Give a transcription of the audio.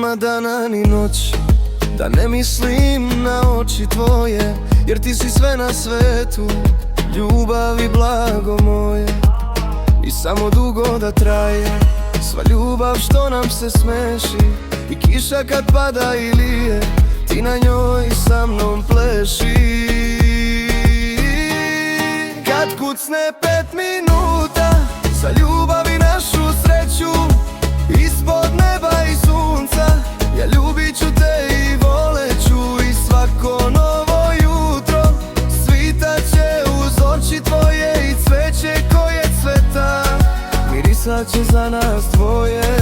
nema dana ni noći da ne mislim na oči tvoje, jer ti si sve na svetu, ljubav i blago moje. I samo dugo da traje sva ljubav što nam se smeši, i kiša kad pada i lije, ti na njoj sa mnom pleši. Kad kucne 5 minuta za ljubav i našu sreću, ispod neba i sunca, ja ljubit ću te i volet ću. I svako novo jutro svitat će uz oči tvoje, i cveće koje cveta mirisat će za nas dvoje.